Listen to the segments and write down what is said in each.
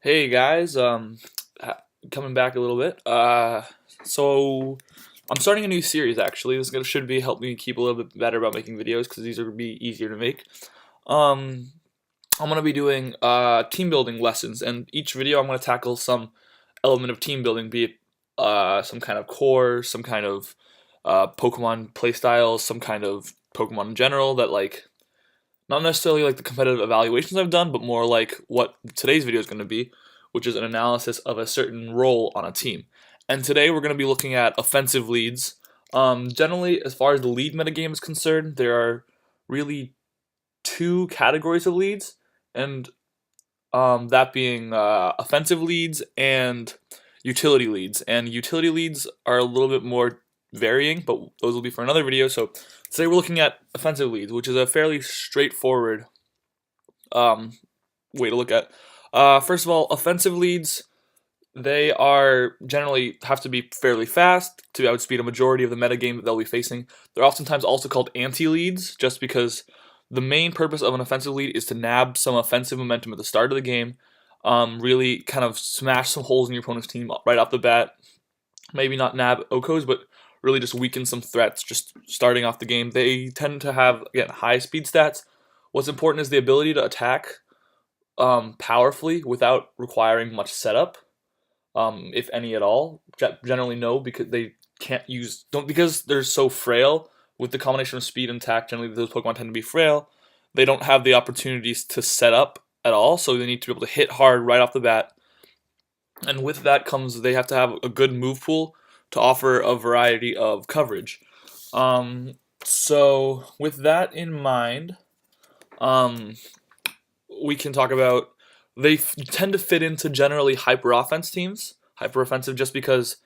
Hey guys, coming back a little bit. So I'm starting a new series actually. Should be help me keep a little bit better about making videos because these are gonna be easier to make. Um, I'm gonna be doing team building lessons, and each video I'm gonna tackle some element of team building, be it some kind of core, some kind of Pokemon playstyles, some kind of Pokemon in general that not necessarily like the competitive evaluations I've done, but more like what today's video is going to be, which is an analysis of a certain role on a team. And today we're going to be looking at offensive leads. Generally, as far as the lead metagame is concerned, there are really two categories of leads, and that being offensive leads and utility leads. And utility leads are a little bit more varying, but those will be for another video. So today we're looking at offensive leads, which is a fairly straightforward um, way to look at. First of all, offensive leads, they are generally have to be fairly fast to outspeed a majority of the metagame that they'll be facing. They're oftentimes also called anti-leads, just because the main purpose of an offensive lead is to nab some offensive momentum at the start of the game, really kind of smash some holes in your opponent's team right off the bat. Maybe not nab Okos, but really just weaken some threats just starting off the game. They tend to have, again, high speed stats. What's important is the ability to attack powerfully without requiring much setup, if any at all. Generally, no, because they can't use don't because they're so frail with the combination of speed and attack. Generally, those Pokemon tend to be frail. They don't have the opportunities to set up at all, so they need to be able to hit hard right off the bat. And with that comes they have to have a good move pool to offer a variety of coverage. So with that in mind, um, we can talk about tend to fit into generally hyper offense teams. Hyper offensive just because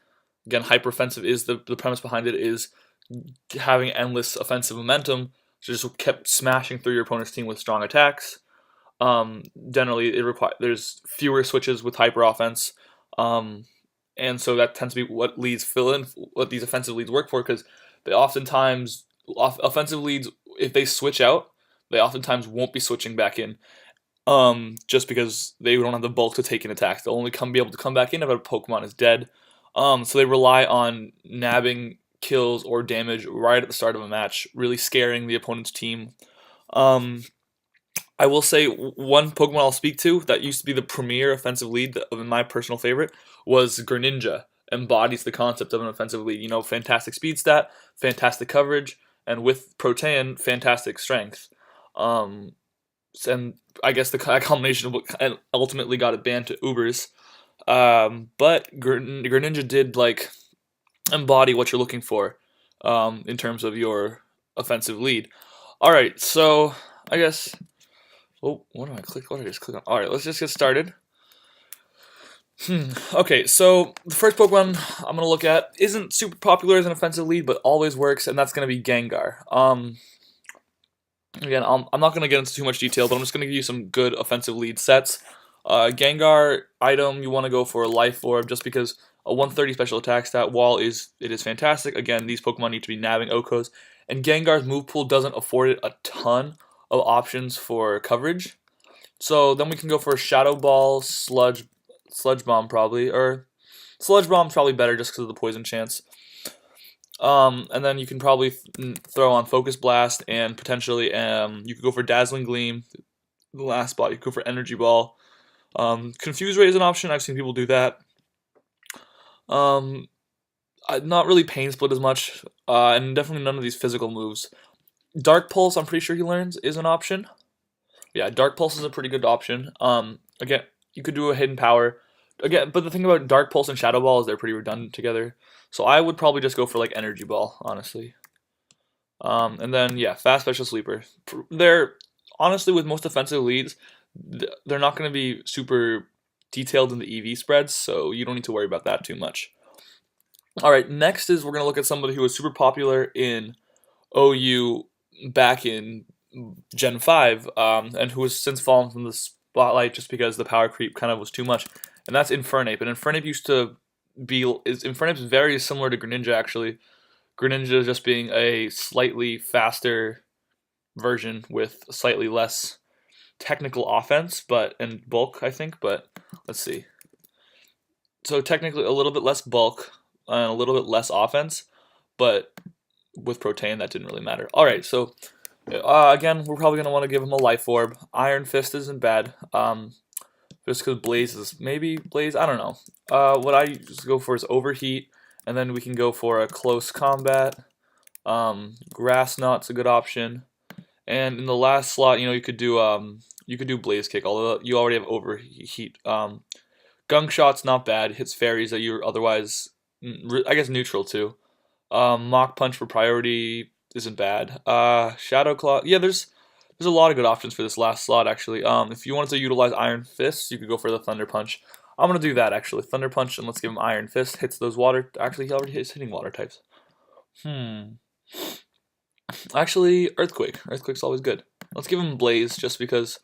again hyper offensive is the premise behind it is having endless offensive momentum. So just kept smashing through your opponent's team with strong attacks. Generally, there's fewer switches with hyper offense, and so that tends to be what leads fill in what these offensive leads work for because they oftentimes offensive leads if they switch out, they oftentimes won't be switching back in, just because they don't have the bulk to take in attacks. They'll only be able to come back in if a Pokemon is dead. So they rely on nabbing kills or damage right at the start of a match, really scaring the opponent's team. I will say one Pokemon I'll speak to that used to be the premier offensive lead, my personal favorite, was Greninja. Embodies the concept of an offensive lead. You know, fantastic speed stat, fantastic coverage, and with Protean, fantastic strength. And I guess the combination of ultimately got it banned to Ubers. But Greninja did embody what you're looking for in terms of your offensive lead. All right, so I guess. Oh, what do I click? What did I just click on? All right, let's just get started. Okay, so the first Pokemon I'm gonna look at isn't super popular as an offensive lead, but always works, and that's gonna be Gengar. Again, I'm not gonna get into too much detail, but I'm just gonna give you some good offensive lead sets. Gengar item you want to go for Life Orb just because a 130 special attack stat while it is fantastic. Again, these Pokemon need to be nabbing Okos, and Gengar's move pool doesn't afford it a ton of options for coverage. So then we can go for Shadow Ball, Sludge Bomb probably, or Sludge Bomb's probably better just because of the poison chance. And then you can probably throw on Focus Blast and potentially you could go for Dazzling Gleam. The last spot you could go for Energy Ball. Confuse Ray is an option. I've seen people do that. Not really Pain Split as much, and definitely none of these physical moves. Dark Pulse, I'm pretty sure he learns, is an option. Yeah, Dark Pulse is a pretty good option. Again, you could do a Hidden Power. Again, but the thing about Dark Pulse and Shadow Ball is they're pretty redundant together. So I would probably just go for Energy Ball, honestly. And then, yeah, Fast Special Sleeper. They're, honestly, with most offensive leads, they're not going to be super detailed in the EV spreads, so you don't need to worry about that too much. Alright, next is we're going to look at somebody who was super popular in OU back in Gen 5, and who has since fallen from the spotlight just because the power creep kind of was too much, and that's Infernape. And Infernape Infernape's very similar to Greninja, actually. Greninja just being a slightly faster version with slightly less technical offense, and bulk, I think. But let's see. So technically a little bit less bulk and a little bit less offense, but with Protean that didn't really matter. All right, so again, we're probably gonna want to give him a Life Orb. Iron Fist isn't bad. Just because Blaze is maybe Blaze. I don't know. What I just go for is Overheat, and then we can go for a Close Combat. Grass Knot's a good option, and in the last slot, you could do Blaze Kick, although you already have Overheat. Gunk Shot's not bad. Hits fairies that you're otherwise, I guess, neutral to. Mach Punch for priority isn't bad. Shadow Claw. Yeah, there's a lot of good options for this last slot, actually. If you wanted to utilize Iron Fist, you could go for the Thunder Punch. I'm going to do that, actually. Thunder Punch, and let's give him Iron Fist. Hits those water... Actually, he already is hitting water types. Actually, Earthquake. Earthquake's always good. Let's give him Blaze, just because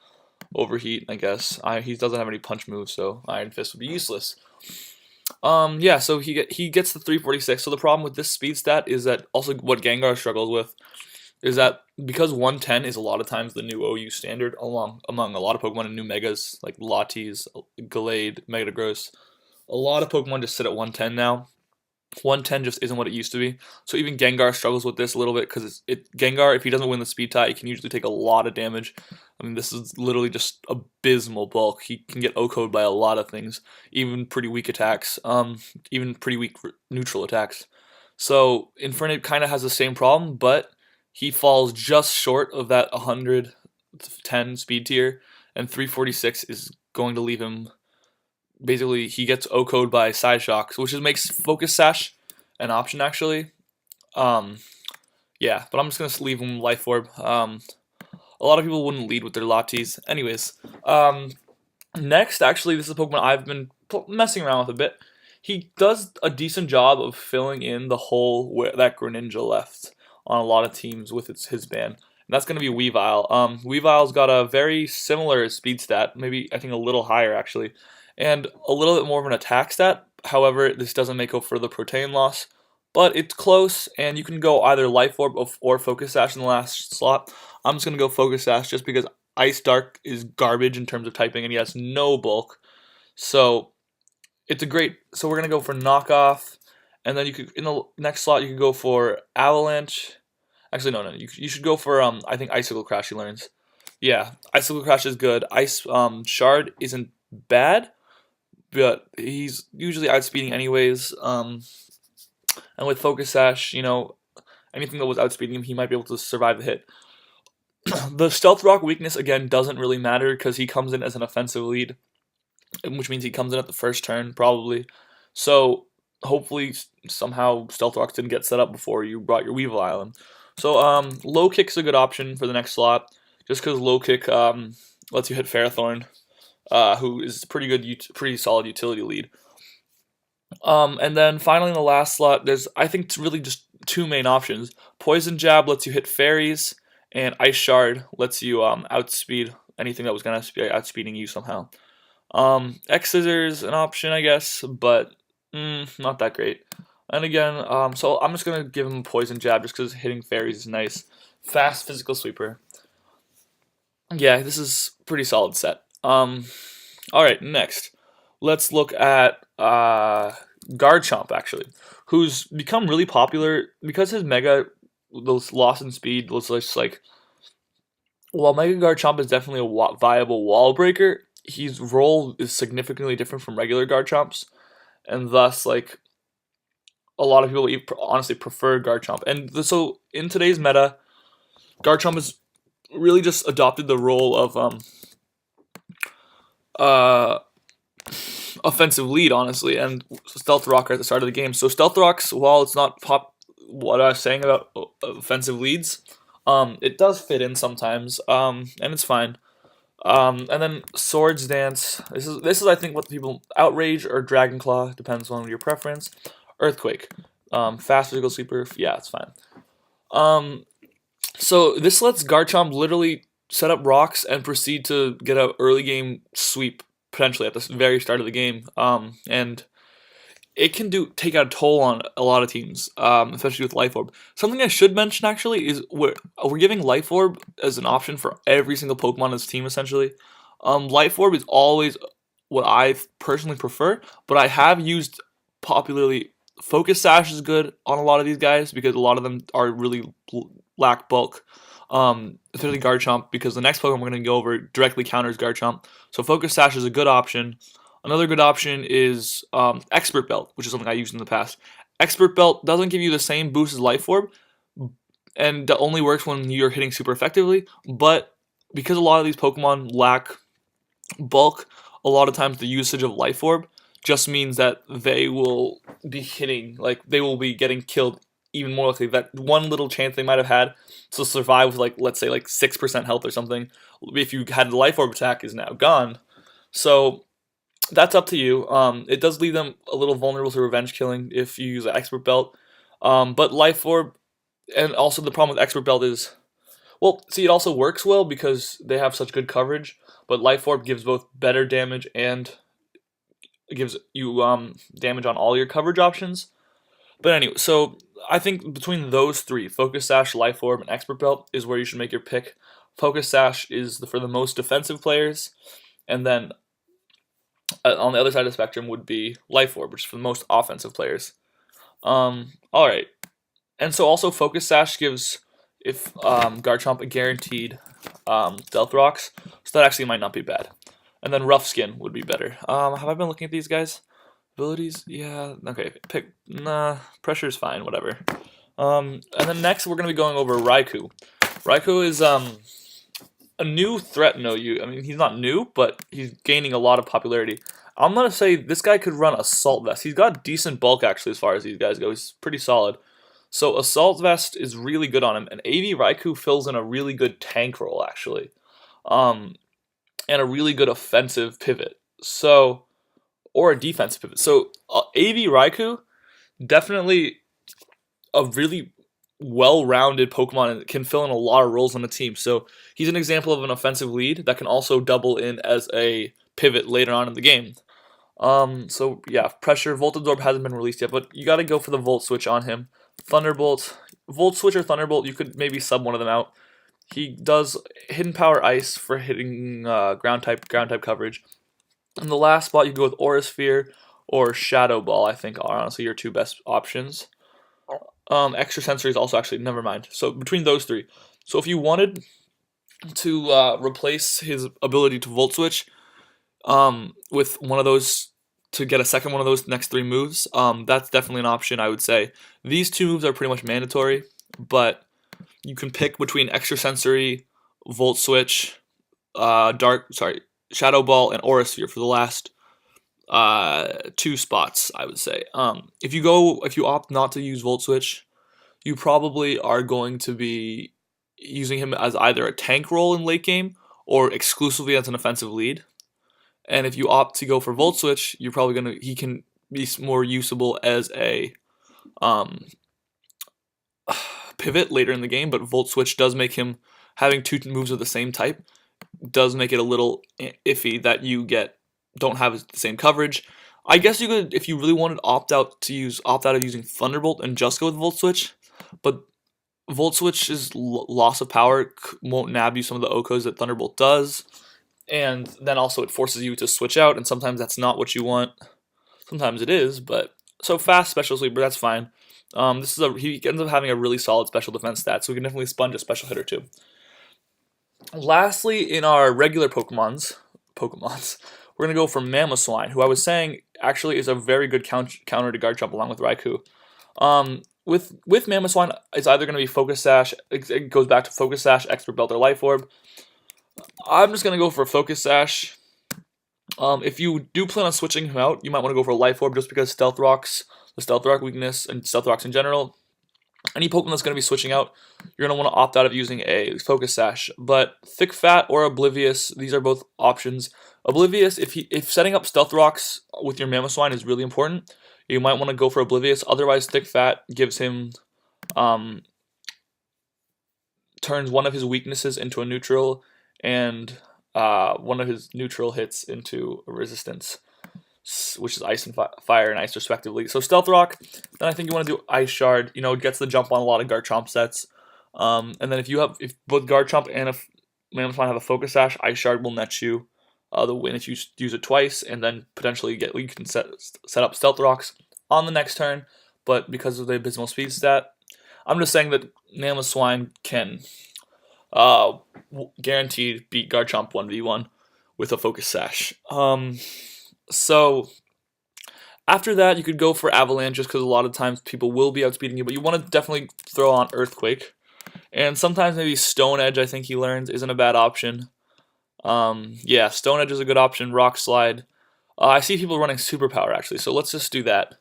Overheat, I guess. He doesn't have any punch moves, so Iron Fist would be useless. Yeah, so he gets the 346. So the problem with this speed stat is that also what Gengar struggles with is that because 110 is a lot of times the new OU standard among a lot of Pokemon and new Megas like Latias, Gallade, Metagross. A lot of Pokemon just sit at 110 now. 110 just isn't what it used to be. So even Gengar struggles with this a little bit because Gengar, if he doesn't win the speed tie, he can usually take a lot of damage. I mean, this is literally just abysmal bulk. He can get OHKO'd by a lot of things, even pretty weak attacks, even pretty weak neutral attacks. So Infernape kind of has the same problem, but he falls just short of that 110 speed tier, and 346 is going to leave him. Basically, he gets OHKO'd by Side Shocks, which makes Focus Sash an option, actually. Yeah, but I'm just going to leave him Life Orb. A lot of people wouldn't lead with their Latis. Anyways, next, actually, this is a Pokemon I've been messing around with a bit. He does a decent job of filling in the hole that Greninja left on a lot of teams with his ban. And that's going to be Weavile. Weavile's got a very similar speed stat, maybe I think a little higher, actually, and a little bit more of an attack stat. However, this doesn't make up for the Protean loss, but it's close, and you can go either Life Orb or Focus Sash in the last slot. I'm just going to go Focus Sash just because Ice Dark is garbage in terms of typing, and he has no bulk. So it's a great... So we're going to go for Knockoff, and then you could in the next slot you could go for Avalanche. Actually, no. You should go for, I think, Icicle Crash he learns. Yeah, Icicle Crash is good. Ice Shard isn't bad, but he's usually outspeeding anyways. And with Focus Sash, anything that was outspeeding him, he might be able to survive the hit. The Stealth Rock weakness, again, doesn't really matter because he comes in as an offensive lead, which means he comes in at the first turn, probably. So, hopefully, somehow, Stealth Rocks didn't get set up before you brought your Weavile Island. So, Low Kick's a good option for the next slot, just because Low Kick lets you hit Ferrothorn, who is pretty solid utility lead. And then finally in the last slot, there's, I think, really just two main options. Poison Jab lets you hit fairies, and Ice Shard lets you outspeed anything that was going to be outspeeding you somehow. X Scissors an option, I guess, but not that great. And again, so I'm just going to give him Poison Jab just because hitting fairies is nice. Fast Physical Sweeper. Yeah, this is a pretty solid set. Alright, next. Let's look at Garchomp, actually, who's become really popular because his Mega, those loss in speed, was just like, while Mega Garchomp is definitely a viable wall breaker, his role is significantly different from regular Garchomps, and thus, like, a lot of people honestly prefer Garchomp. And so, in today's meta, Garchomp has really just adopted the role of offensive lead, honestly, and Stealth Rock at the start of the game. So Stealth Rocks, while it's not what I was saying about offensive leads, it does fit in sometimes, and it's fine. And then Swords Dance. This is I think what people Outrage or Dragon Claw depends on your preference. Earthquake, Fast Physical Sweeper. Yeah, it's fine. So this lets Garchomp literally set up rocks and proceed to get an early game sweep potentially at the very start of the game. And it can take out a toll on a lot of teams, especially with Life Orb. Something I should mention actually is we're giving Life Orb as an option for every single Pokemon in this team essentially. Life Orb is always what I personally prefer, but I have used popularly Focus Sash is good on a lot of these guys because a lot of them are really lack bulk. Especially Garchomp, because the next Pokemon we're going to go over directly counters Garchomp. So Focus Sash is a good option. Another good option is Expert Belt, which is something I used in the past. Expert Belt doesn't give you the same boost as Life Orb, and that only works when you're hitting super effectively, but because a lot of these Pokemon lack bulk, a lot of times the usage of Life Orb just means that they will be hitting, like they will be getting killed even more likely. That one little chance they might have had to survive with, like, let's say like 6% health or something, if you had the Life Orb attack, is now gone. So that's up to you. It does leave them a little vulnerable to revenge killing if you use an Expert Belt. But Life Orb, and also the problem with Expert Belt is, well, see, it also works well because they have such good coverage, but Life Orb gives both better damage and it gives you damage on all your coverage options. But anyway, so I think between those three, Focus Sash, Life Orb, and Expert Belt, is where you should make your pick. Focus Sash is for the most defensive players, and then on the other side of the spectrum would be Life Orb, which is for the most offensive players. Alright. And so also Focus Sash gives Garchomp a guaranteed Stealth Rocks, so that actually might not be bad. And then Rough Skin would be better. Have I been looking at these guys? Abilities? Yeah, okay. Pressure is fine, whatever. And then next we're going to be going over Raikou. Raikou is a new threat, I mean, he's not new, but he's gaining a lot of popularity. I'm going to say this guy could run Assault Vest. He's got decent bulk, actually, as far as these guys go. He's pretty solid. So Assault Vest is really good on him, and AV Raikou fills in a really good tank role, actually. And a really good offensive pivot. So, or a defensive pivot. So AV Raikou, definitely a really well-rounded Pokemon and can fill in a lot of roles on the team. So he's an example of an offensive lead that can also double in as a pivot later on in the game. So yeah, Pressure, Volt Absorb hasn't been released yet, but you got to go for the Volt Switch on him. Thunderbolt, Volt Switch or Thunderbolt, you could maybe sub one of them out. He does Hidden Power Ice for hitting ground type coverage. In the last spot, you go with Aura Sphere or Shadow Ball, I think are honestly your two best options. Extra Sensory is also actually, never mind. So between those three. So if you wanted to replace his ability to Volt Switch with one of those, to get a second one of those next three moves, that's definitely an option, I would say. These two moves are pretty much mandatory, but you can pick between Extra Sensory, Volt Switch, Shadow Ball, and Aura Sphere for the last two spots, I would say. If you opt not to use Volt Switch, you probably are going to be using him as either a tank role in late game or exclusively as an offensive lead. And if you opt to go for Volt Switch, he can be more usable as a pivot later in the game, but Volt Switch does make him, having two moves of the same type, does make it a little iffy that you don't have the same coverage. I guess you could, if you really wanted, opt out of using Thunderbolt and just go with Volt Switch, but Volt Switch's loss of power won't nab you some of the OHKOs that Thunderbolt does, and then also it forces you to switch out, and sometimes that's not what you want. Sometimes it is, but so fast Special Sweeper, that's fine. He ends up having a really solid special defense stat, so we can definitely sponge a special hit or two. Lastly, in our regular Pokemons, we're going to go for Mamoswine, who I was saying actually is a very good counter to Garchomp along with Raikou. With Mamoswine, it's either going to be Focus Sash, it goes back to Focus Sash, Expert Belt, or Life Orb. I'm just going to go for Focus Sash. If you do plan on switching him out, you might want to go for Life Orb just because Stealth Rocks, the Stealth Rock weakness, and Stealth Rocks in general, any Pokemon that's going to be switching out, you're going to want to opt out of using a Focus Sash. But Thick Fat or Oblivious, these are both options. Oblivious, if setting up Stealth Rocks with your Mamoswine is really important, you might want to go for Oblivious. Otherwise, Thick Fat gives him, turns one of his weaknesses into a neutral, and one of his neutral hits into a resistance. which is Ice and Fire and Ice respectively. So Stealth Rock, then I think you want to do Ice Shard. You know, it gets the jump on a lot of Garchomp sets. And then if both Garchomp and if Mamoswine have a Focus Sash, Ice Shard will net you the win if you use it twice, and then potentially you can set up Stealth Rocks on the next turn. But because of the Abysmal Speed stat, I'm just saying that Mamoswine can guaranteed beat Garchomp 1v1 with a Focus Sash. So after that, you could go for Avalanche just because a lot of times people will be outspeeding you, but you want to definitely throw on Earthquake. And sometimes maybe Stone Edge, I think he learns, isn't a bad option. Yeah, Stone Edge is a good option. Rock Slide. I see people running Superpower, actually, so let's just do that.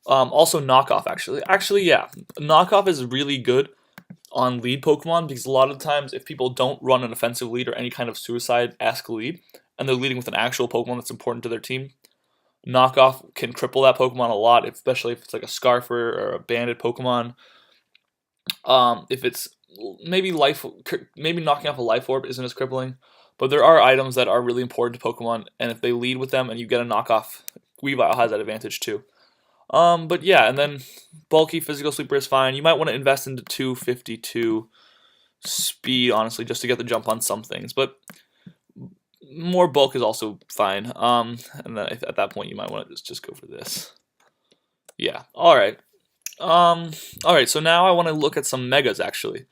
Also, Knockoff, actually. Actually, yeah, Knockoff is really good on lead Pokemon because a lot of times if people don't run an offensive lead or any kind of suicide-esque lead, and they're leading with an actual Pokemon that's important to their team, Knockoff can cripple that Pokemon a lot, especially if it's like a Scarfer or a Banded Pokemon. If it's maybe knocking off a Life Orb isn't as crippling, but there are items that are really important to Pokemon, and if they lead with them and you get a knockoff, Weavile has that advantage too. But yeah, and then bulky Physical Sweeper is fine. You might want to invest into 252 speed, honestly, just to get the jump on some things, but more bulk is also fine. And then at that point, you might want to just go for this. Yeah. All right. All right. So now I want to look at some megas actually.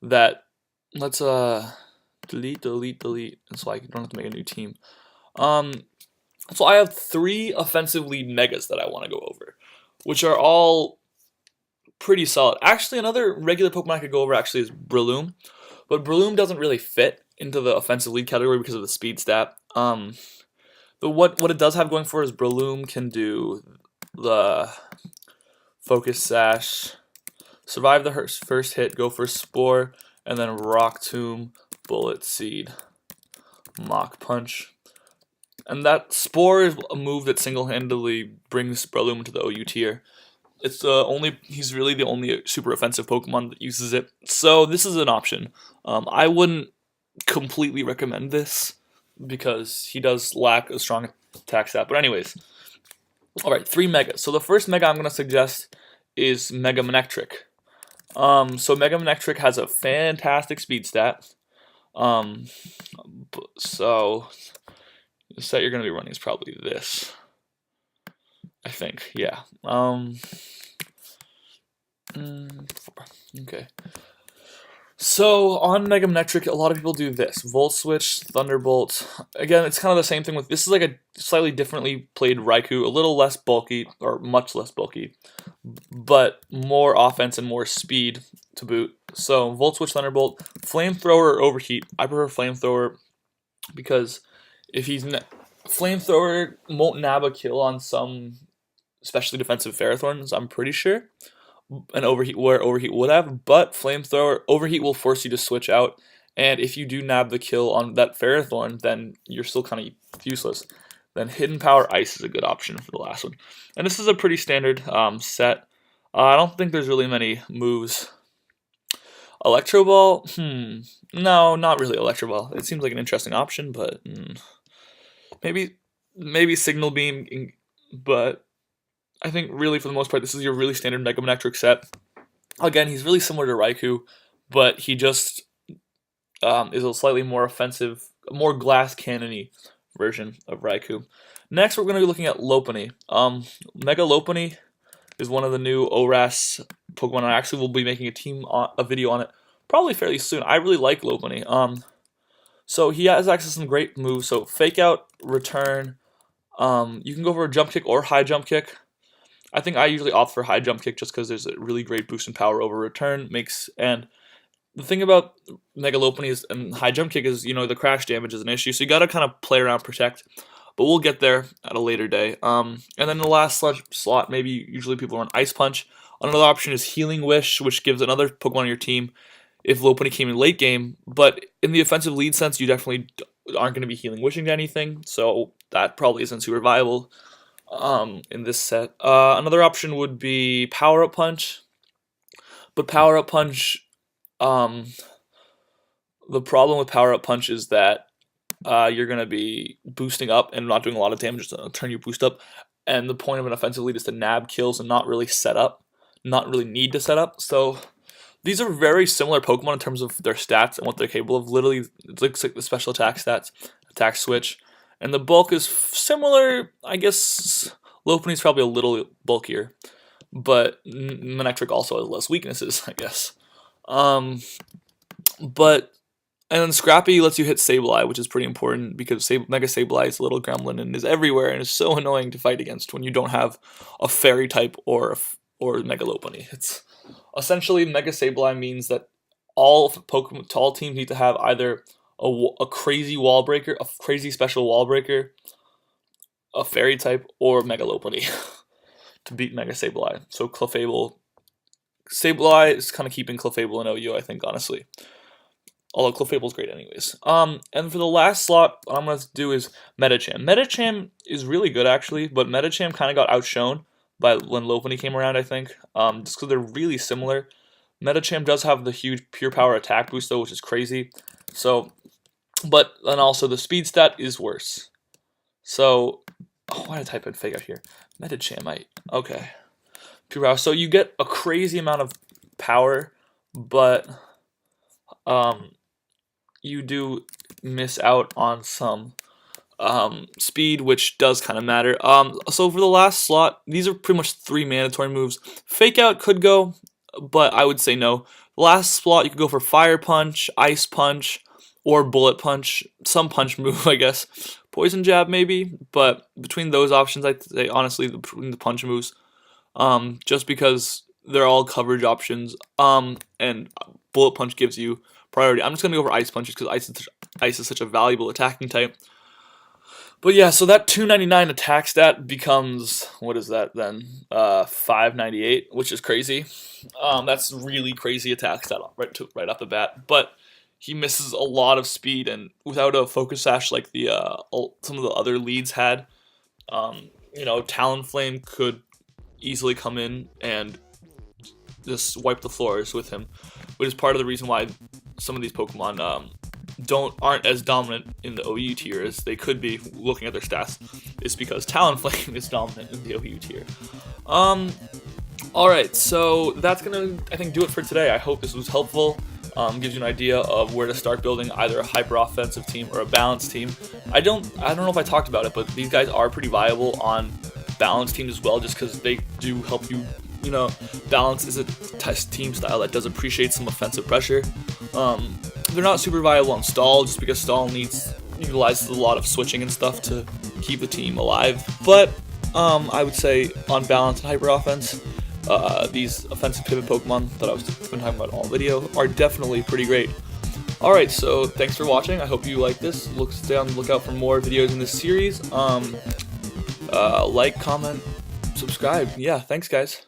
Let's delete, so I don't have to make a new team. So I have 3 offensive lead megas that I want to go over, which are all pretty solid. Actually, another regular Pokemon I could go over actually is Breloom, but Breloom doesn't really fit into the offensive lead category because of the speed stat. But what it does have going for is Breloom can do the Focus Sash, survive the first hit, go for Spore, and then Rock Tomb, Bullet Seed, Mach Punch. And that Spore is a move that single-handedly brings Breloom to the OU tier. He's really the only super offensive Pokemon that uses it. So this is an option. I wouldn't completely recommend this because he does lack a strong attack stat. But anyways, all right, 3 megas. So the first mega I'm going to suggest is Mega Manectric. So Mega Manectric has a fantastic speed stat. So the set you're going to be running is probably this, I think. Yeah. Okay. So on Mega Manectric, a lot of people do this: Volt Switch, Thunderbolt. Again, it's kind of the same thing with this. Is like a slightly differently played Raikou, a little less bulky, or much less bulky, but more offense and more speed to boot. So Volt Switch, Thunderbolt, Flamethrower, or Overheat. I prefer Flamethrower because if Flamethrower won't nab a kill on some especially defensive Ferrothorns, I'm pretty sure. An Overheat would have, but Flamethrower, Overheat will force you to switch out, and if you do nab the kill on that Ferrothorn, then you're still kind of useless. Then Hidden Power Ice is a good option for the last one. And this is a pretty standard set. I don't think there's really many moves. Electro Ball? No, not really Electro Ball. It seems like an interesting option, but maybe Signal Beam, but I think really for the most part this is your really standard Mega Manectric set. Again, he's really similar to Raikou, but he just is a slightly more offensive, more glass cannon-y version of Raikou. Next, we're going to be looking at Lopunny. Mega Lopunny is one of the new ORAS Pokemon. I actually will be making a video on it probably fairly soon. I really like Lopunny. So he has access to some great moves. So Fake Out, Return. You can go for a Jump Kick or High Jump Kick. I think I usually opt for High Jump Kick just because there's a really great boost in power over Return. And the thing about Mega Lopunny and High Jump Kick is, the crash damage is an issue. So you got to kind of play around Protect. But we'll get there at a later day. And then the last slot, usually people run Ice Punch. Another option is Healing Wish, which gives another Pokemon on your team if Lopunny came in late game. But in the offensive lead sense, you definitely aren't going to be Healing Wishing to anything. So that probably isn't super viable in this set. Another option would be Power Up Punch. But Power Up Punch, the problem with Power Up Punch is that you're going to be boosting up and not doing a lot of damage to turn you boost up. And the point of an offensive lead is to nab kills and not really set up, not really need to set up. So these are very similar Pokemon in terms of their stats and what they're capable of. Literally, it looks like the special attack stats, attack switch, and the bulk is similar. I guess Lopunny's probably a little bulkier, but Manectric also has less weaknesses, I guess. But and then Scrappy lets you hit Sableye, which is pretty important because Mega Sableye is a little gremlin and is everywhere and is so annoying to fight against when you don't have a Fairy type or Mega Lopunny. It's essentially Mega Sableye means that all teams need to have either a crazy wall breaker, a crazy special wall breaker, a Fairy type, or Mega Lopunny to beat Mega Sableye. So Sableye is kind of keeping Clefable in OU, I think, honestly. Although Clefable's great anyways. And for the last slot, what I'm going to do is Medicham. Medicham is really good, actually, but Medicham kind of got outshone by when Lopunny came around, I think. Just because they're really similar. Medicham does have the huge pure power attack boost, though, which is crazy. So, but then also the speed stat is worse. So, why did I type in fake out here? Medicham, okay. Pure power. So you get a crazy amount of power, but you do miss out on some speed, which does kind of matter. So for the last slot, these are pretty much 3 mandatory moves. Fake Out could go, but I would say no. The last slot, you could go for Fire Punch, Ice Punch, or Bullet Punch. Some punch move, I guess. Poison Jab, maybe. But between those options, I'd say, honestly, between the punch moves, just because they're all coverage options, and Bullet Punch gives you priority. I'm just going to go for Ice Punches because Ice is such a valuable attacking type. But yeah, so that 299 attack stat becomes, what is that then? 598, which is crazy. That's really crazy attack stat right off the bat. But he misses a lot of speed, and without a Focus Sash like the some of the other leads had, Talonflame could easily come in and just wipe the floors with him, which is part of the reason why some of these Pokemon aren't as dominant in the OU tier as they could be looking at their stats. It's because Talonflame is dominant in the OU tier. Alright, so that's gonna, I think, do it for today. I hope this was helpful. Gives you an idea of where to start building either a hyper offensive team or a balanced team. I don't know if I talked about it, but these guys are pretty viable on balanced teams as well, just because they do help you. Balance is a team style that does appreciate some offensive pressure. They're not super viable on Stall, just because Stall utilizes a lot of switching and stuff to keep the team alive. But I would say on balance and hyper offense, these offensive pivot Pokemon that I've been talking about all video are definitely pretty great. Alright, so thanks for watching. I hope you like this. Stay on the lookout for more videos in this series. Like, comment, subscribe. Yeah, thanks guys.